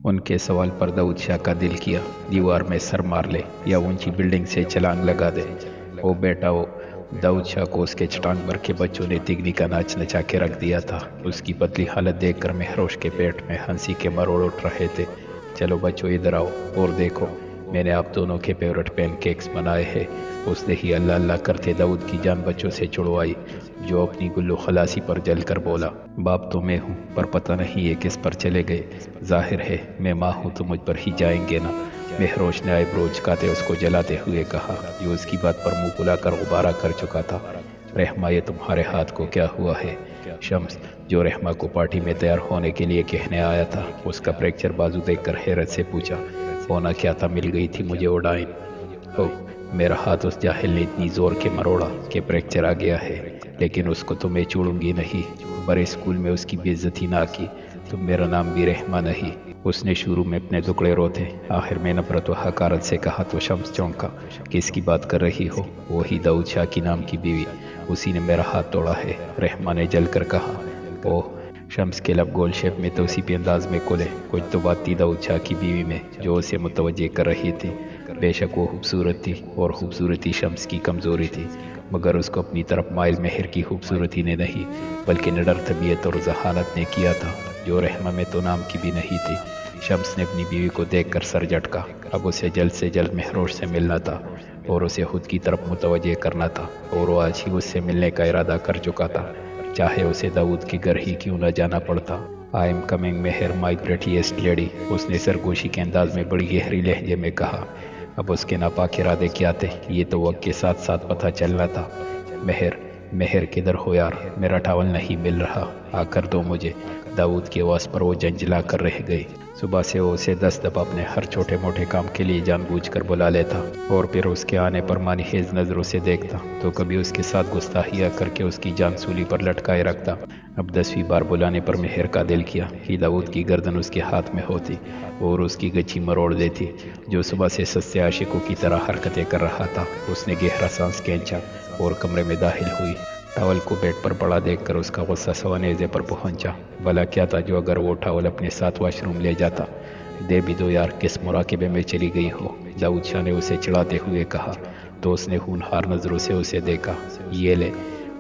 ان کے سوال پر داؤد شاہ کا دل کیا دیوار میں سر مار لے یا اونچی بلڈنگ سے چھلانگ لگا دے۔ او بیٹا او، داؤد شاہ کو اس کے چٹان بھر کے بچوں نے تگنی کا ناچ نچا کے رکھ دیا تھا۔ اس کی پتلی حالت دیکھ کر مہروش کے پیٹ میں ہنسی کے مروڑ اٹھ رہے تھے۔ چلو بچوں ادھر آؤ اور دیکھو، میں نے آپ دونوں کے فیورٹ پین کیکس بنائے ہیں۔ اس نے ہی اللہ اللہ کرتے داؤد کی جان بچوں سے چھڑوائی، جو اپنی گلو خلاصی پر جل کر بولا، باپ تو میں ہوں پر پتہ نہیں یہ کس پر چلے گئے، ظاہر ہے میں ماں ہوں تو مجھ پر ہی جائیں گے نا۔ مہروش نے آئے بروج کاتے اس کو جلاتے ہوئے کہا، جو اس کی بات پر منہ پلا کر غبارہ کر چکا تھا۔ رحمہ یہ تمہارے ہاتھ کو کیا ہوا ہے؟ شمس، جو رحمہ کو پارٹی میں تیار ہونے کے لیے کہنے آیا تھا، اس کا فریکچر بازو دیکھ کر حیرت سے پوچھا، ہونا کیا تھا؟ مل گئی تھی مجھے اوڈائن؟ میرا ہاتھ اس جاہل نے اتنی زور کے مروڑا کہ فریکچر آ گیا ہے، لیکن اس کو تو میں چھوڑوں گی نہیں۔ بڑے اسکول میں اس کی بے عزتی نہ کی تو میرا نام بھی رحمہ نہیں۔ اس نے شروع میں اپنے دکڑے روتے، آخر میں نفرت و حقارت سے کہا تو شمس چونکا، کس کی بات کر رہی ہو؟ وہی داؤد شاہ کی نام کی بیوی، اسی نے میرا ہاتھ توڑا ہے۔ رحمہ نے جل کر کہا۔ اوہ، شمس کے لب گول شیپ میں توصیفی انداز میں کھلے۔ کچھ تو بات تھی داؤد شاہ کی بیوی میں جو اسے متوجہ کر رہی تھی۔ بے شک وہ خوبصورت تھی اور خوبصورتی شمس کی کمزوری تھی، مگر اس کو اپنی طرف مائل مہر کی خوبصورتی نے نہیں بلکہ نڈر طبیعت اور ذہانت نے کیا تھا، جو رحمہ میں تو نام کی بھی نہیں تھی۔ شمس نے اپنی بیوی کو دیکھ کر سر جھٹکا۔ اب اسے جلد سے جلد مہروش سے ملنا تھا اور اسے خود کی طرف متوجہ کرنا تھا، اور وہ آج ہی اس سے ملنے کا ارادہ کر چکا تھا، چاہے اسے داؤد کے گھر ہی کیوں نہ جانا پڑتا۔ آئی ایم کمنگ مہر مائی پریٹیسٹ لیڈی، اس نے سرگوشی کے انداز میں بڑی گہری لہجے میں کہا۔ اب اس کے ناپاک ارادے کیا تھے یہ تو وقت کے ساتھ ساتھ پتہ چلنا تھا۔ مہر کدھر ہو یار؟ میرا ٹاول نہیں مل رہا، آ کر دو مجھے۔ داؤد کی آواز پر وہ جھنجھلا کر رہ گئی۔ صبح سے وہ اسے 10 دفعہ اپنے ہر چھوٹے موٹے کام کے لیے جان بوجھ کر بلا لیتا اور پھر اس کے آنے پر مانی خیز نظروں سے دیکھتا تو کبھی اس کے ساتھ گستاخیاں کر کے اس کی جان سولی پر لٹکائے رکھتا۔ اب 10ویں بار بلانے پر مہر کا دل کیا کہ داؤد کی گردن اس کے ہاتھ میں ہوتی اور اس کی گچھی مروڑ دیتی، جو صبح سے سستے عاشقوں کی طرح حرکتیں کر رہا تھا۔ اس نے گہرا سانس کھینچا اور کمرے میں داخل ہوئی۔ ٹاول کو بیڈ پر پڑا دیکھ کر اس کا غصہ سوانیزے پر پہنچا۔ بھلا کیا تھا جو اگر وہ ٹاول اپنے ساتھ واش روم لے جاتا؟ دے بھی دو یار، کس مراقبے میں چلی گئی ہو؟ داؤد شاہ نے اسے چڑھاتے ہوئے کہا تو اس نے ہونہار نظروں سے اسے دیکھا۔ یہ لے،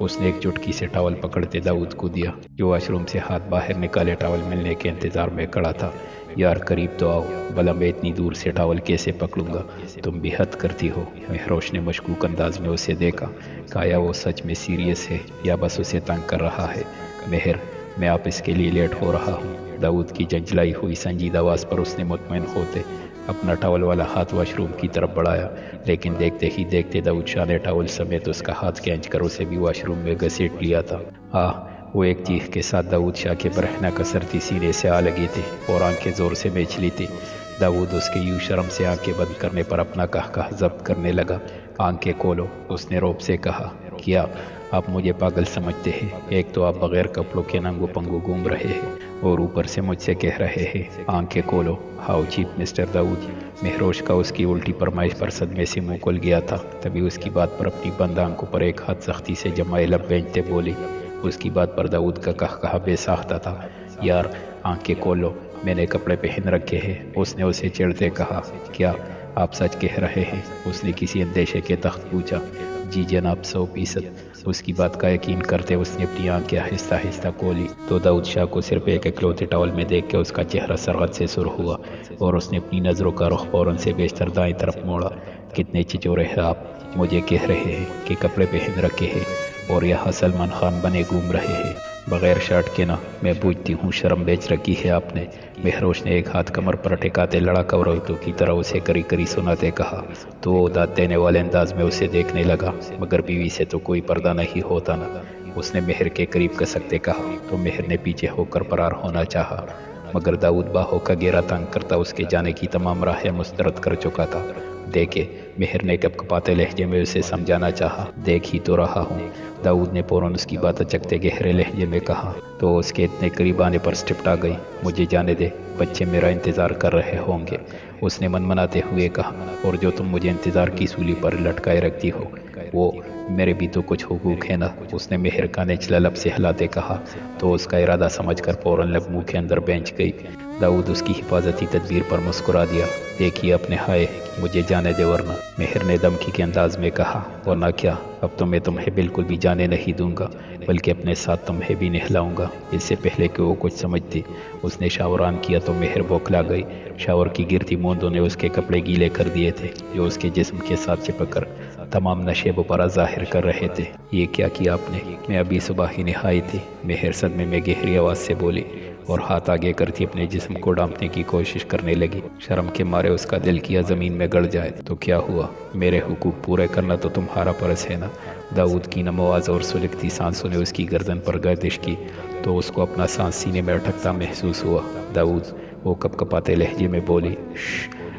اس نے ایک چٹکی سے ٹاول پکڑتے داؤد کو دیا، جو واش روم سے ہاتھ باہر نکالے ٹاول ملنے کے انتظار میں کھڑا تھا۔ یار قریب تو آؤ، بھلا میں اتنی دور سے ٹاول کیسے پکڑوں گا؟ تم بھی حد کرتی ہو۔ مہروش نے مشکوک انداز میں اسے دیکھا۔ کہا وہ سچ میں سیریس ہے یا بس اسے تنگ کر رہا ہے؟ مہر، میں آفس کے لیے لیٹ ہو رہا ہوں۔ داؤد کی جھنجھلائی ہوئی سنجیدہ آواز پر اس نے مطمئن ہوتے اپنا ٹاول والا ہاتھ واش روم کی طرف بڑھایا، لیکن دیکھتے ہی دیکھتے داؤد شاہ نے ٹاول سمیت اس کا ہاتھ کھینچ کر اسے بھی واش روم میں گھسیٹ لیا تھا۔ وہ ایک چیخ کے ساتھ داؤد شاہ کے برہنہ کسرتی سینے سے آ لگی تھی اور آنکھیں زور سے میچلی تھی۔ داؤد اس کے یوں شرم سے آنکھیں بند کرنے پر اپنا قہقہ ضبط کرنے لگا۔ آنکھیں کھولو، اس نے رعب سے کہا۔ کیا آپ مجھے پاگل سمجھتے ہیں؟ ایک تو آپ بغیر کپڑوں کے ننگو پنگو گھوم رہے ہیں اور اوپر سے مجھ سے کہہ رہے ہیں آنکھیں کھولو۔ ہاؤ چیپ مسٹر داؤد۔ مہروش کا اس کی الٹی فرمائش پر صدمے سے منہ کھل گیا تھا، تبھی اس کی بات پر اپنی بند آنکھوں پر ایک ہاتھ سختی سے جمائے لب بھیجتے بولی۔ اس کی بات پر داؤد کا قہقہہ بے ساختہ تھا۔ یار آنکھیں کھولو، میں نے کپڑے پہن رکھے ہیں، اس نے اسے چڑھتے کہا۔ کیا آپ سچ کہہ رہے ہیں؟ اس نے کسی اندیشے کے تخت پوچھا۔ جی جناب، 100%۔ اس کی بات کا یقین کرتے اس نے اپنی آنکھیں آہستہ آہستہ کھولی تو داؤد شاہ کو صرف ایک اکلوتے ٹاول میں دیکھ کے اس کا چہرہ سرعت سے سرخ ہوا اور اس نے اپنی نظروں کا رخ فوراً سے بیشتر دائیں طرف موڑا۔ کتنے چچورے ہیں آپ، مجھے کہہ رہے ہیں کہ کپڑے پہن رکھے ہیں اور یہاں سلمان خان بنے گھوم رہے ہیں بغیر شرٹ کے؟ نا، میں بوجھتی ہوں شرم بیچ رکھی ہے آپ نے۔ مہروش نے ایک ہاتھ کمر پر ٹکاتے لڑاکا عورتوں کی طرح اسے کری کری سناتے کہا تو وہ داد دینے والے انداز میں اسے دیکھنے لگا۔ مگر بیوی سے تو کوئی پردہ نہیں ہوتا نا، اس نے مہر کے قریب کسکتے کہا تو مہر نے پیچھے ہو کر فرار ہونا چاہا، مگر داؤد باہوں کا گھیرا تنگ کرتا اس کے جانے کی تمام راہیں مسترد کر چکا تھا۔ देखे। मेहर ने कपकपाते लहजे में उसे समझाना चाहा। देख ही तो रहा हूँ। दाऊद ने फौरन उसकी बात चकते गहरे लहजे में कहा तो उसके इतने करीब आने पर स्टिपटा गई। मुझे जाने दे, बच्चे मेरा इंतज़ार कर रहे होंगे, उसने मनमनाते हुए कहा। और जो तुम मुझे इंतज़ार की सूली पर लटकाए रखती हो वो मेरे भी तो कुछ हुकूक है ना, उसने मेहर का निचला लब से हिलाते कहा। तो उसका इरादा समझकर फौरन लब मुँह के अंदर बेंच गई। दाऊद उसकी हिफाजती तदबीर पर मुस्कुरा दिया। देखिए अपने हाय, मुझे जाने दे वरना, मेहर ने धमकी के अंदाज में कहा। वरना क्या, अब तो मैं तुम्हें बिल्कुल भी जाने नहीं दूंगा, बल्कि अपने साथ तुम्हें भी नहलाऊंगा। इससे पहले कि वो कुछ समझती उसने शावर ऑन किया तो मेहर बौखला गई। शावर की गिरती बूंदों ने उसके कपड़े गीले कर दिए थे, जो उसके जिस्म के साथ चिपक कर तमाम नशे बपरा जाहिर कर रहे थे। ये क्या किया आपने? मैं अभी सुबह ही नहाई थी, मेहर सदमे में गहरी आवाज़ से बोली और हाथ आगे करती अपने जिस्म को डांपने की कोशिश करने लगी। शर्म के मारे उसका दिल किया ज़मीन में गड़ जाए। तो क्या हुआ, मेरे हुकूक पूरे करना तो तुम्हारा फर्ज है ना। दाऊद की नमवाज और सुलगती सांसों ने उसकी गर्दन पर गर्दिश की तो उसको अपना सांस सीने में अटकता महसूस हुआ। दाऊद, वो कपकपाते लहजे में बोली,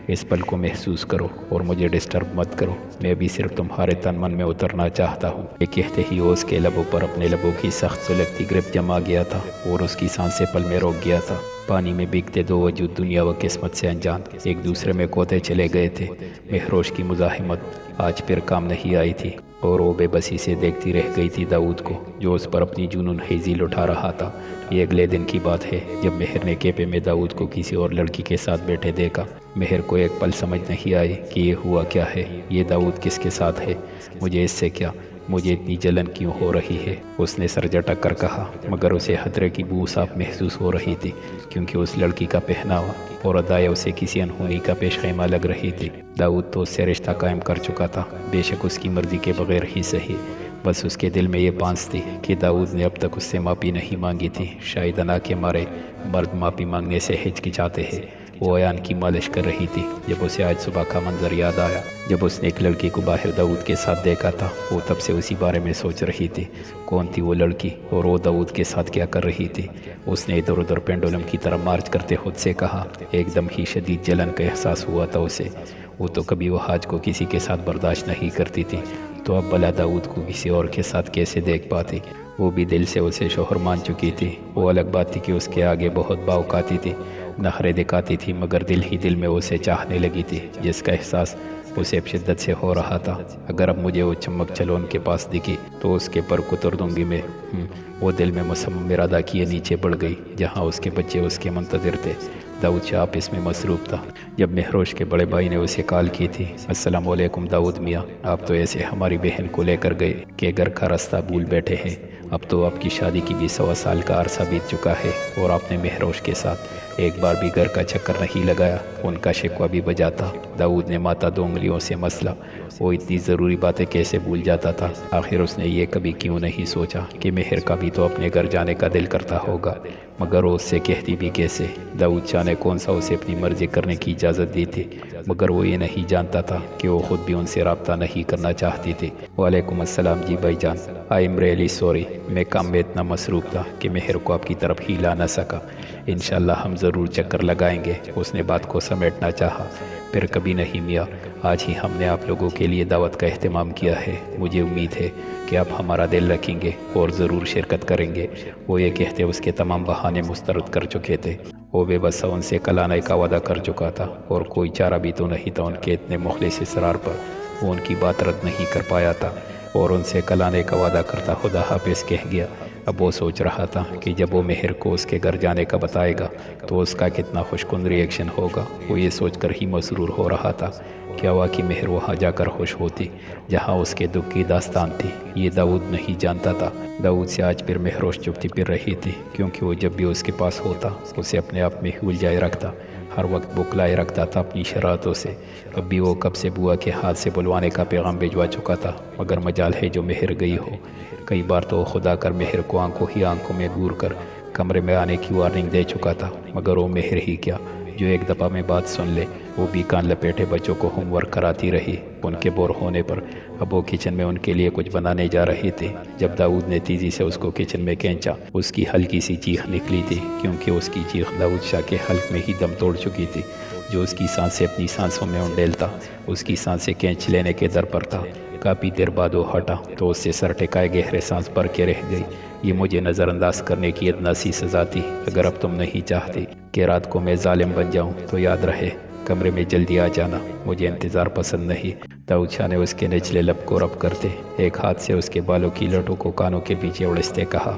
इस पल को महसूस करो और मुझे डिस्टर्ब मत करो, मैं भी सिर्फ तुम्हारे तन मन में उतरना चाहता हूँ। ये कहते ही वो उसके लबों पर अपने लबों की सख्त सुलगती ग्रिप जमा गया था और उसकी सांसें पल में रोक गया था। पानी में बिकते दो वजूद दुनिया व किस्मत से अनजान एक दूसरे में कोते चले गए थे। महरोश की मुज़ाहिमत आज फिर काम नहीं आई थी और वो बेबसी से देखती रह गई थी दाऊद को, जो उस पर अपनी जुनून हेजी लुटा रहा था। ये अगले दिन की बात है जब मेहर ने केपे में दाऊद को किसी और लड़की के साथ बैठे देखा। मेहर को एक पल समझ नहीं आई कि ये हुआ क्या है, ये दाऊद किसके साथ है, मुझे इससे क्या, मुझे इतनी जलन क्यों हो रही है, उसने सर झटक कर कहा। मगर उसे खतरे की बू साफ महसूस हो रही थी, क्योंकि उस लड़की का पहनावा और अदाएं उसे किसी अनहोनी का पेशखैमा लग रही थी। दाऊद तो उससे रिश्ता कायम कर चुका था, बेशक उसकी मर्जी के बगैर ही सही। बस उसके दिल में ये बांस थी कि दाऊद ने अब तक उससे माफ़ी नहीं मांगी थी। शायद अना के मारे मर्द माफ़ी मांगने से हिचकिचाते हैं। वो अयान की मालिश कर रही थी जब उसे आज सुबह का मंजर याद आया, जब उसने एक लड़की को बाहर दाऊद के साथ देखा था। वो तब से उसी बारे में सोच रही थी, कौन थी वो लड़की और वो दाऊद के साथ क्या कर रही थी। उसने इधर उधर पेंडुलम की तरफ मार्च करते खुद से कहा। एकदम ही शदीद जलन का एहसास हुआ था उसे। वो तो कभी वो हाज को किसी के साथ बर्दाश्त नहीं करती थी, तो अब भला दाऊद को किसी और के साथ कैसे देख पाती। वो भी दिल से उसे शोहर मान चुकी थी। वो अलग बात थी कि उसके आगे बहुत बावकाती थी, नखरे दिखाती थी, मगर दिल ही दिल में उसे चाहने लगी थी, जिसका एहसास उसे शिद्दत से हो रहा था। अगर अब मुझे वो चमक चलोन के पास दिखी तो उसके पर कुतर दूंगी मैं। वो दिल में मुसम्मम इरादा किए नीचे बढ़ गई, जहाँ उसके बच्चे उसके मुंतज़िर थे। दाऊद शाह इसमें मसरूफ़ था। जब महरोश के बड़े भाई ने उसे कॉल की थी, अस्सलाम वालेकुम दाऊद मियाँ, आप तो ऐसे हमारी बहन को लेकर गए कि घर का रास्ता भूल बैठे हैं। अब तो आपकी शादी की भी 100 साल का अरसा बीत चुका है और आपने महरोश के साथ एक बार भी घर का चक्कर नहीं लगाया। उनका शिकवा भी बजाता। दाऊद ने माता 2 उंगलियों से मसला, वो इतनी ज़रूरी बातें कैसे भूल जाता था। आखिर उसने ये कभी क्यों नहीं सोचा कि मेहर का भी तो अपने घर जाने का दिल करता होगा, मगर वो उससे कहती भी कैसे। दाऊद शाह ने कौन सा उसे अपनी मर्जी करने की इजाज़त दी थी, मगर वो ये नहीं जानता था कि वो ख़ुद भी उनसे रब्ता नहीं करना चाहती थी। वालेकुम अस्सलाम जी भाईजान, आई एम रियली सॉरी, मैं काम में इतना मसरूफ़ था कि मेहर को आपकी तरफ ही ला न सका। इंशाल्लाह हम ज़रूर चक्कर लगाएंगे, उसने बात को समेटना चाहा। फिर कभी नहीं मियाँ, आज ही हमने आप लोगों के लिए दावत का एहतमाम किया है। मुझे उम्मीद है कि आप हमारा दिल रखेंगे और ज़रूर शिरकत करेंगे। वो ये कहते उसके तमाम बहाने मुस्तरद कर चुके थे। वो बेबस उनसे कल आने का वादा कर चुका था और कोई चारा भी तो नहीं था उनके इतने मुखलिस इसरार पर। वो उनकी बात रद्द नहीं कर पाया था और उनसे कल आने का वादा करता खुदा हाफिज़ कह गया। अब वो सोच रहा था कि जब वो मेहर को उसके घर जाने का बताएगा तो उसका कितना खुशकुन रिएक्शन होगा। वो ये सोचकर ही मसरूर हो रहा था। क्या हुआ कि मेहर वहाँ जाकर खुश होती जहाँ उसके दुख की दास्तान थी, ये दाऊद नहीं जानता था। दाऊद से आज फिर महरोश चुपती फिर रही थी, क्योंकि वो जब भी उसके पास होता उसे अपने आप में ही उलझाए रखता, हर वक्त बुकलाए रखता था अपनी शरारतों से। अब भी वो कब से बुआ के हाथ से बुलवाने का पैगाम भिजवा चुका था, मगर मजाल है जो मेहर गई हो। कई बार तो खुदा कर मेहर को आंखों ही आंखों में घूर कर कमरे में आने की वार्निंग दे चुका था, मगर वो मेहर ही क्या जो एक दफ़ा में बात सुन ले। वो भी कान लपेटे बच्चों को होमवर्क कराती रही। उनके बोर होने पर अब वो किचन में उनके लिए कुछ बनाने जा रहे थे। जब दाऊद ने तेज़ी से उसको किचन में खींचा, उसकी हल्की सी चीख निकली थी, क्योंकि उसकी चीख दाऊद शाह के हल्क में ही दम तोड़ चुकी थी। जो उसकी सांसें अपनी सांसों में उंडेलता, उसकी सांसें खींच लेने के दर पर था। काफ़ी देर बाद वो हटा तो उससे सर टिकाए गहरे सांस भर के रह गई। ये मुझे नज़रअंदाज करने की अदना सी सज़ा थी। अगर अब तुम नहीं चाहती कि रात को मैं जालिम बन जाऊं तो याद रहे, कमरे में जल्दी आ जाना, मुझे इंतज़ार पसंद नहीं। दाऊद शाह ने उसके निचले लब को रब करते एक हाथ से उसके बालों की लटों को कानों के पीछे उड़सते कहा,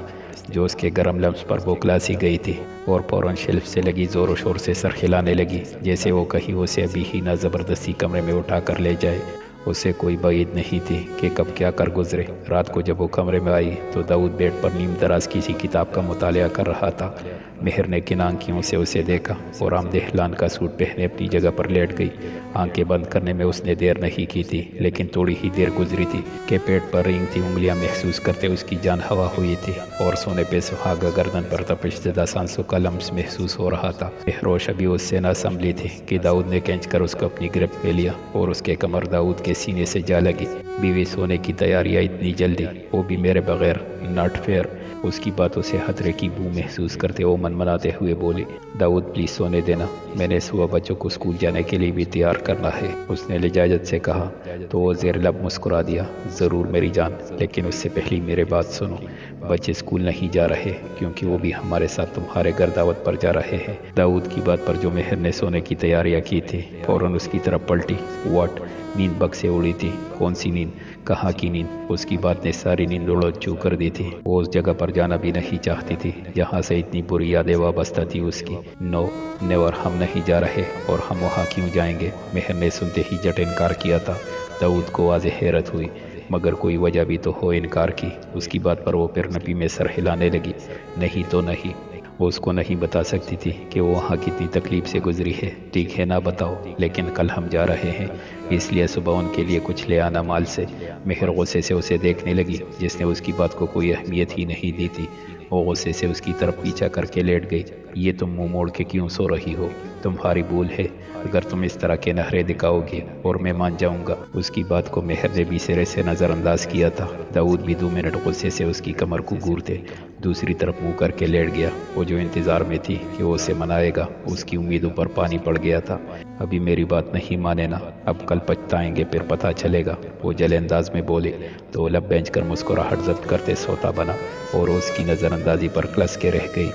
जो उसके गर्म लम्स पर बौखला सी गई थी, और फौरन शेल्फ से लगी ज़ोरों शोर से सर हिलाने लगी, जैसे वो कहीं उसे अभी ही ना ज़बरदस्ती कमरे में उठा कर ले जाए। उसे कोई बाइद नहीं थी कि कब क्या कर गुजरे। रात को जब वो कमरे में आई तो दाऊद बेड पर नीम दराज किसी किताब का मुतालिया कर रहा था। मेहर ने किन आंखियों से उसे देखा और आमदेह लान का सूट पहने अपनी जगह पर लेट गई। आंखें बंद करने में उसने देर नहीं की थी, लेकिन थोड़ी ही देर गुजरी थी कि पेट पर रेंगती उंगलियां महसूस करते उसकी जान हवा हुई थी, और सोने पे सुहागा गर्दन पर तपिशज़दा सांसों का लम्स महसूस हो रहा था। महरोश अभी उससे न संभली थी कि दाऊद ने खींच कर उसको अपनी गिरफ्त में लिया और उसके कमर दाऊद के सीने से जा लगी। बीवी सोने की तैयारियां इतनी जल्दी, वो भी मेरे बगैर, नॉट फेयर। उसकी बातों से खतरे की बू महसूस करते वो मनमनाते हुए बोली, दाऊद प्लीज सोने देना, मैंने सुबह बच्चों को स्कूल जाने के लिए भी तैयार करना है। उसने लिजाजत से कहा तो वो ज़ेर लब मुस्कुरा दिया, ज़रूर मेरी जान, लेकिन उससे पहले मेरी बात सुनो। बच्चे स्कूल नहीं जा रहे क्योंकि वो भी हमारे साथ तुम्हारे घर दावत पर जा रहे हैं। दाऊद की बात पर जो मेहर ने सोने की तैयारियां की थी फौरन उसकी तरफ पलटी। व्हाट? नींद बग से उड़ी थी। कौन सी नींद? कहाँ की नींद? उसकी बात ने सारी नींद उड़ो चू कर दी थी। वो उस जगह पर जाना भी नहीं चाहती थी जहाँ से इतनी बुरी यादें वाबस्ता थी उसकी। नो नेवर, हम नहीं जा रहे। और हम वहाँ क्यों जाएंगे? मेहर ने सुनते ही झट इनकार किया था। दाऊद को वाज़ेह हैरत हुई, मगर कोई वजह भी तो हो इनकार की। उसकी बात पर वो फिर नबी में सर हिलाने लगी। नहीं तो नहीं। वो उसको नहीं बता सकती थी कि वो वहाँ कितनी तकलीफ से गुजरी है। ठीक है ना बताओ, लेकिन कल हम जा रहे हैं, इसलिए सुबह उनके लिए कुछ ले आना माल से। मेहर गुस्से से उसे देखने लगी, जिसने उसकी बात को कोई अहमियत ही नहीं दी थी। वो गुस्से से उसकी तरफ पीछा करके लेट गई। ये तुम मुंह मोड़ के क्यों सो रही हो? तुम्हारी भूल है, अगर तुम इस तरह के नखरे दिखाओगे और मैं मान जाऊंगा। उसकी बात को मेहर ने भी सिरे से नज़रअंदाज किया था। दाऊद भी 2 मिनट गुस्से से उसकी कमर को घूरते दूसरी तरफ मुंह करके लेट गया। वो जो इंतज़ार में थी कि वो उसे मनाएगा, उसकी उम्मीदों पर पानी पड़ गया था। अभी मेरी बात नहीं माने ना, अब कल पछताएंगे, फिर पता चलेगा, वो जले अंदाज में बोले। तो लब बेंच कर मुस्कुराहट जब्त करते सोता बना और उसकी नज़रअंदाजी पर क्लस के रह गई।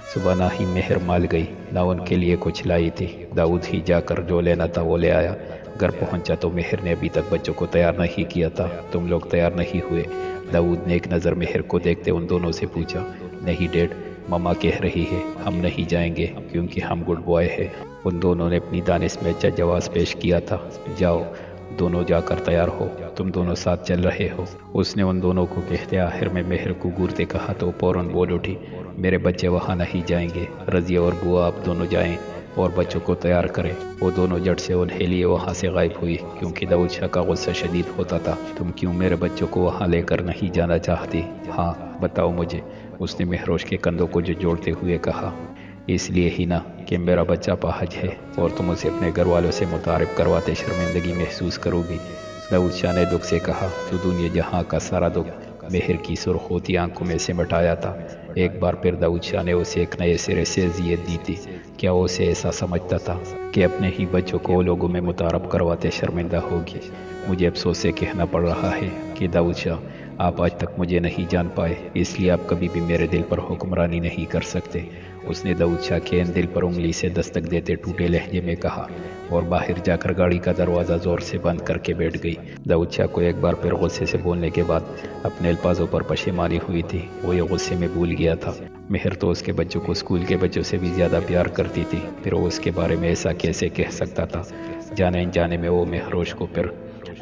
सुबह ना ही मेहर माल गई, ना उनके लिए कुछ लाई थी। दाऊद ही जाकर जो लेना था वो ले आया। घर पहुंचा तो मेहर ने अभी तक बच्चों को तैयार नहीं किया था। तुम लोग तैयार नहीं हुए? दाऊद ने एक नज़र मेहर को देखते उन दोनों से पूछा। नहीं डैड, मम्मा कह रही है हम नहीं जाएंगे क्योंकि हम गुड बॉय है। उन दोनों ने अपनी दानिश में अच्छा जवाब पेश किया था। जाओ दोनों जाकर तैयार हो, तुम दोनों साथ चल रहे हो। उसने उन दोनों को कहते आखिर में मेहर को घूरते कहा तो फौरन बोल उठी, मेरे बच्चे वहाँ नहीं जाएंगे, रजिया और बुआ आप दोनों जाएं और बच्चों को तैयार करें। वो दोनों झट से उन्हें लिए वहाँ से गायब हुई, क्योंकि दाऊद शाह का गुस्सा शदीद होता था। तुम क्यों मेरे बच्चों को वहाँ लेकर नहीं जाना चाहती? हाँ बताओ मुझे, उसने महरोश के कंधों को जोड़ते हुए कहा। इसलिए ही ना कि मेरा बच्चा पाहज है और तुम उसे अपने घर वालों से मुतारिफ करवाते शर्मिंदगी महसूस करोगी। दाऊद शाह ने दुख से कहा। तो दुनिया जहाँ का सारा दुख मेहर की सुर्ख होती आंखों में से मिटाया था। एक बार फिर दाऊद शाह ने उसे एक नए सिरे से अज़ियत दी थी। क्या वो उसे ऐसा समझता था कि अपने ही बच्चों को लोगों में मुतारफ करवाते शर्मिंदा होगी? मुझे अफसोस से कहना पड़ रहा है कि दाऊद शाह, आप आज तक मुझे नहीं जान पाए, इसलिए आप कभी भी मेरे दिल पर हुक्मरानी नहीं कर सकते। उसने दाऊद शाह के दिल पर उंगली से दस्तक देते टूटे लहजे में कहा और बाहर जाकर गाड़ी का दरवाज़ा ज़ोर से बंद करके बैठ गई। दाऊद शाह को एक बार फिर गुस्से से बोलने के बाद अपने अल्फाजों पर पशेमानी हुई थी। वो ये गुस्से में भूल गया था। मेहर तो उसके बच्चों को स्कूल के बच्चों से भी ज़्यादा प्यार करती थी, फिर वो उसके बारे में ऐसा कैसे कह सकता था? जाने अनजाने में वो महरोश को फिर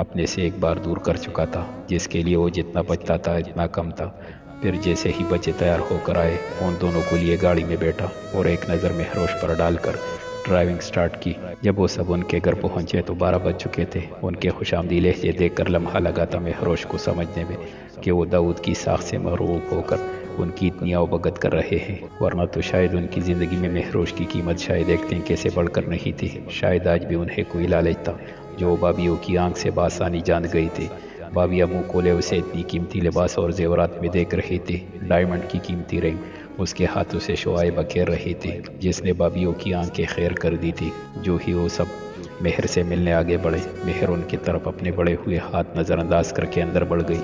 अपने से एक बार दूर कर चुका था, जिसके लिए वो जितना बचता था इतना कम था। फिर जैसे ही बच्चे तैयार होकर आए, उन दोनों को लिए गाड़ी में बैठा और एक नज़र महरोश पर डालकर ड्राइविंग स्टार्ट की। जब वो सब उनके घर पहुंचे तो 12 बज चुके थे। उनके खुशामदी लहजे देखकर लम्हा लगा था महरोश को समझने में कि वो दाऊद की साख से महरूब होकर ان کی اتنی اوبگت کر رہے ہیں، ورنہ تو شاید ان کی زندگی میں مہروش کی قیمت شاید ایک تنکے سے بڑھ کر نہیں تھی۔ شاید آج بھی انہیں کوئی لالچ تھا جو بابیوں کی آنکھ سے بآسانی جان گئی تھی۔ بابیا منہ کھولے اسے اتنی قیمتی لباس اور زیورات میں دیکھ رہی تھی، ڈائمنڈ کی قیمتی رنگ اس کے ہاتھوں سے شعائیں بکھیر رہی تھی، جس نے بابیوں کی آنکھیں خیر کر دی تھی۔ جو ہی وہ سب مہر سے ملنے آگے بڑھے، مہر ان کی طرف اپنے بڑے ہوئے ہاتھ نظر انداز کر کے اندر بڑھ گئی۔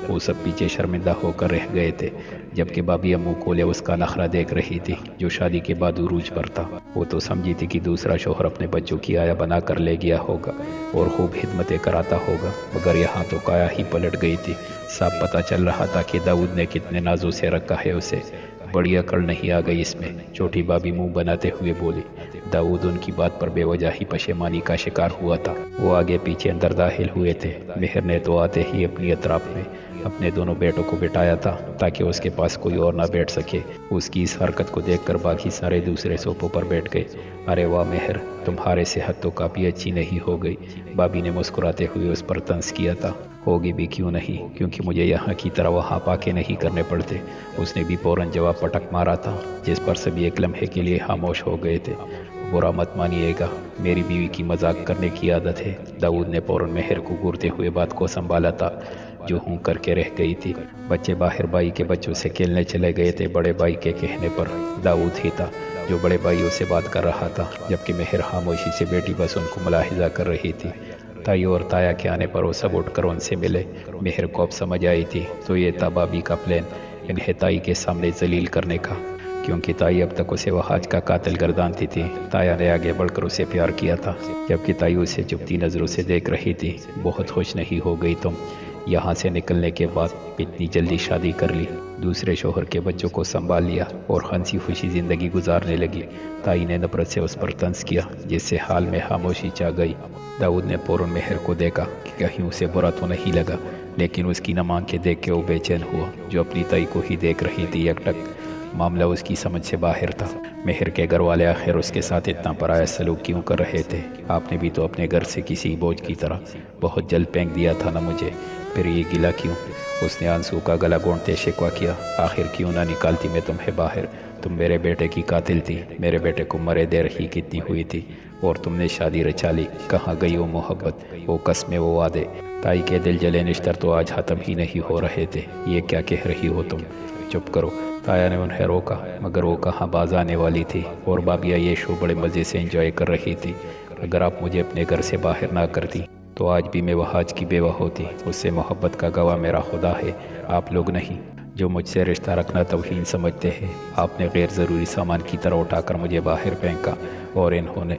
وہ سب پیچھے شرمندہ ہو کر رہ گئے تھے، جبکہ بابیا منہ کھولے اس کا نخرہ دیکھ رہی تھی جو شادی کے بعد عروج پر تھا۔ وہ تو سمجھی تھی کہ دوسرا شوہر اپنے بچوں کی آیا بنا کر لے گیا ہوگا اور خوب خدمتیں کراتا ہوگا، مگر یہاں تو کایا ہی پلٹ گئی تھی۔ صاف پتہ چل رہا تھا کہ داؤد نے کتنے نازوں سے رکھا ہے اسے۔ بڑی عقل نہیں آ گئی اس میں، چھوٹی بابی منہ بناتے ہوئے بولی۔ داؤد ان کی بات پر بے وجہ ہی پشیمانی کا شکار ہوا تھا۔ وہ آگے پیچھے اندر داخل ہوئے تھے۔ مہر نے تو آتے ہی اپنی اطراف میں اپنے دونوں بیٹوں کو بٹھایا تھا تاکہ اس کے پاس کوئی اور نہ بیٹھ سکے۔ اس کی اس حرکت کو دیکھ کر باقی سارے دوسرے صوفوں پر بیٹھ گئے۔ ارے واہ مہر، تمہارے صحت تو کافی اچھی نہیں ہو گئی، بابی نے مسکراتے ہوئے اس پر طنز کیا تھا۔ ہوگی بھی کیوں نہیں، کیونکہ مجھے یہاں کی طرح وہاں پاکے نہیں کرنے پڑتے، اس نے بھی فوراً جواب پٹک مارا تھا، جس پر سبھی ایک لمحے کے لیے خاموش ہو گئے تھے۔ برا مت مانیے گا، میری بیوی کی مذاق کرنے کی عادت ہے۔ داؤد نے فوراً مہر کو گورتے ہوئے بات کو سنبھالا تھا جو ہوں کر کے رہ گئی تھی۔ بچے باہر بھائی کے بچوں سے کھیلنے چلے گئے تھے۔ بڑے بھائی کے کہنے پر داؤد ہی تھا جو بڑے بھائیوں سے بات کر رہا تھا، جبکہ مہر خاموشی سے بیٹی بس ان کو ملاحظہ کر رہی تھی۔ تائی اور تایا کے آنے پر وہ سب اٹھ کر ان سے ملے۔ مہر کو اب سمجھ آئی تھی تو یہ تھا بابی کا پلان، انہیں تائی کے سامنے ذلیل کرنے کا، کیونکہ تائی اب تک اسے وحاج کا قاتل گردانتی تھی۔ تایا نے آگے بڑھ کر اسے پیار کیا تھا، جبکہ تائی اسے چپتی نظروں سے دیکھ رہی تھی۔ بہت خوش نہیں ہو گئی تم؟ یہاں سے نکلنے کے بعد اتنی جلدی شادی کر لی، دوسرے شوہر کے بچوں کو سنبھال لیا اور ہنسی خوشی زندگی گزارنے لگی۔ تائی نے نفرت سے اس پر طنز کیا، جس سے حال میں خاموشی چھا گئی۔ داؤد نے فوراً مہر کو دیکھا کہ کہیں اسے برا تو نہیں لگا، لیکن اس کی نم آنکھیں دیکھ کے وہ بے چین ہوا جو اپنی تائی کو ہی دیکھ رہی تھی یکٹک۔ معاملہ اس کی سمجھ سے باہر تھا۔ مہر کے گھر والے آخر اس کے ساتھ اتنا پرایا سلوک کیوں کر رہے تھے؟ آپ نے بھی تو اپنے گھر سے کسی بوجھ کی طرح بہت جلد پھینک دیا تھا نا مجھے، پھر یہ گلا کیوں؟ اس نے آنسو کا گلا گونٹتے شکوہ کیا۔ آخر کیوں نہ نکالتی میں تمہیں باہر؟ تم میرے بیٹے کی قاتل تھی، میرے بیٹے کو مرے دیر ہی کتنی ہوئی تھی اور تم نے شادی رچا لی۔ کہاں گئی وہ محبت، وہ قسمیں، وہ وعدے؟ تائی کے دل جلے نشتر تو آج ختم ہی نہیں ہو رہے تھے۔ یہ کیا کہہ رہی ہو تم؟ چپ کرو، تایا نے انہیں روکا، مگر وہ کہاں باز آنے والی تھی، اور بابیا یہ شو بڑے مزے سے انجوائے کر رہی تھی۔ اگر آپ مجھے اپنے گھر سے باہر نہ کرتی تو آج بھی میں وحاج کی بیوہ ہوتی۔ اس سے محبت کا گواہ میرا خدا ہے، آپ لوگ نہیں، جو مجھ سے رشتہ رکھنا توہین سمجھتے ہیں۔ آپ نے غیر ضروری سامان کی طرح اٹھا کر مجھے باہر پھینکا، اور انہوں نے،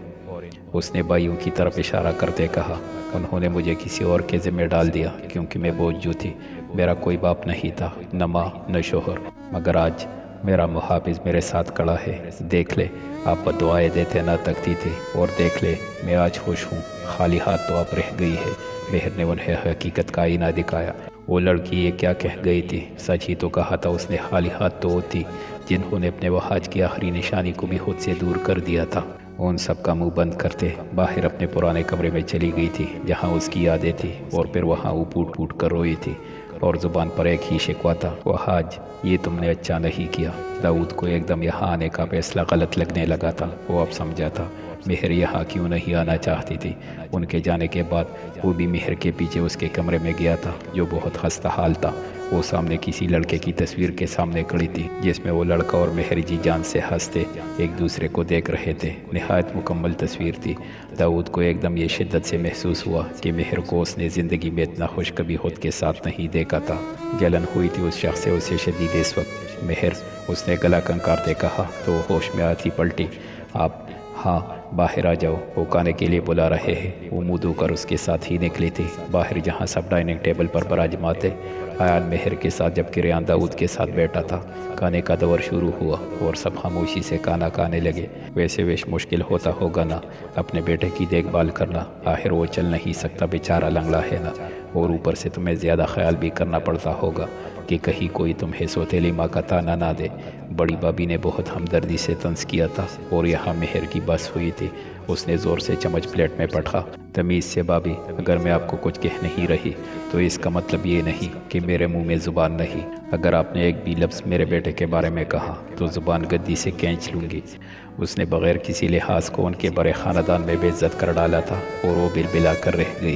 اس نے بھائیوں کی طرف اشارہ کرتے کہا، انہوں نے مجھے کسی اور کے ذمہ ڈال دیا کیونکہ میں بوجھ جو تھی۔ میرا کوئی باپ نہیں تھا، نہ ماں نہ شوہر، مگر آج میرا محافظ میرے ساتھ کھڑا ہے۔ دیکھ لے، آپ بددعائیں دیتے نہ تکتی تھے، اور دیکھ لے میں آج خوش ہوں، خالی ہاتھ تو آپ رہ گئی ہے۔ مہر نے انہیں حقیقت کا آئینہ دکھایا۔ وہ لڑکی یہ کیا کہہ گئی تھی؟ سچ ہی تو کہا تھا اس نے، خالی ہاتھ تو وہ تھی جنہوں نے اپنے وحاج کی آخری نشانی کو بھی خود سے دور کر دیا تھا۔ ان سب کا منہ بند کرتے باہر اپنے پرانے کمرے میں چلی گئی تھی جہاں اس کی یادیں تھی، اور پھر وہاں وہ پوٹ پوٹ کر روئی تھی، اور زبان پر ایک ہی شکوہ تھا، وحاج یہ تم نے اچھا نہیں کیا۔ داؤد کو ایک دم یہاں آنے کا فیصلہ غلط لگنے لگا تھا۔ وہ اب سمجھا تھا مہر یہاں کیوں نہیں آنا چاہتی تھی۔ ان کے جانے کے بعد وہ بھی مہر کے پیچھے اس کے کمرے میں گیا تھا جو بہت خستہ حال تھا۔ وہ سامنے کسی لڑکے کی تصویر کے سامنے کھڑی تھی جس میں وہ لڑکا اور مہر جی جان سے ہنستے ایک دوسرے کو دیکھ رہے تھے۔ نہایت مکمل تصویر تھی۔ داؤد کو ایک دم یہ شدت سے محسوس ہوا کہ مہر کو اس نے زندگی میں اتنا خوش کبھی خود کے ساتھ نہیں دیکھا تھا۔ جلن ہوئی تھی اس شخص سے اسے شدید اس وقت۔ مہر، اس نے گلا کنکارتے کہا تو وہ ہوش میں آتی پلٹی۔ آپ؟ ہاں، باہر آ جاؤ، وہ کھانے کے لیے بلا رہے ہیں۔ وہ منہ دھو کر اس کے ساتھ ہی نکلی تھی باہر جہاں سب ڈائننگ ٹیبل پر براجماں تھے۔ ایان مہر کے ساتھ جبکہ ریان داؤد کے ساتھ بیٹھا تھا۔ کھانے کا دور شروع ہوا اور سب خاموشی سے کھانا کھانے لگے۔ ویسے مشکل ہوتا ہوگا نا اپنے بیٹے کی دیکھ بھال کرنا، آخر وہ چل نہیں سکتا، بیچارہ لنگڑا ہے نا، اور اوپر سے تمہیں زیادہ خیال بھی کرنا پڑتا ہوگا کہ کہیں کوئی تمہیں سوتیلی ماں کا تانا نہ دے۔ بڑی بابی نے بہت ہمدردی سے طنز کیا تھا اور یہاں مہر کی بس ہوئی تھی۔ اس نے زور سے چمچ پلیٹ میں پٹھا۔ تمیز سے بابی، اگر میں آپ کو کچھ کہہ نہیں رہی تو اس کا مطلب یہ نہیں کہ میرے منہ میں زبان نہیں۔ اگر آپ نے ایک بھی لفظ میرے بیٹے کے بارے میں کہا تو زبان گدی سے کھینچ لوں گی۔ اس نے بغیر کسی لحاظ کو ان کے بڑے خاندان میں بے عزت کر ڈالا تھا اور وہ بل بلا کر رہ گئی۔